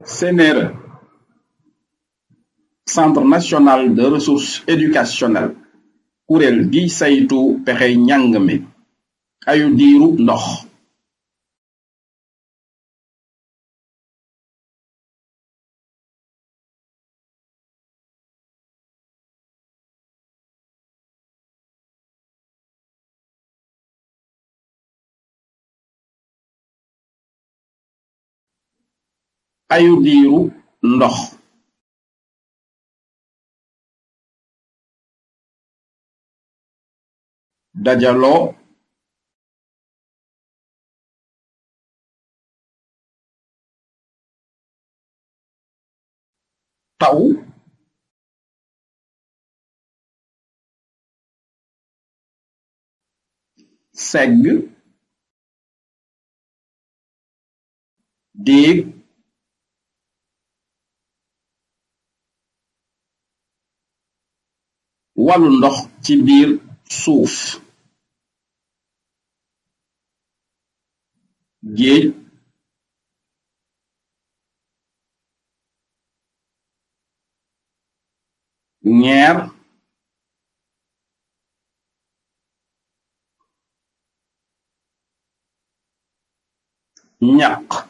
CNRE, Centre national de ressources éducationnelles, kuréel gi saytu pexey njàng mi, ayu diiru ndox. Ayu diiru ndox. Dajaloo. Taw. Segg. Déeg. Wàllu ndox ci biir suuf. Géej. Ñeer. Ñaq.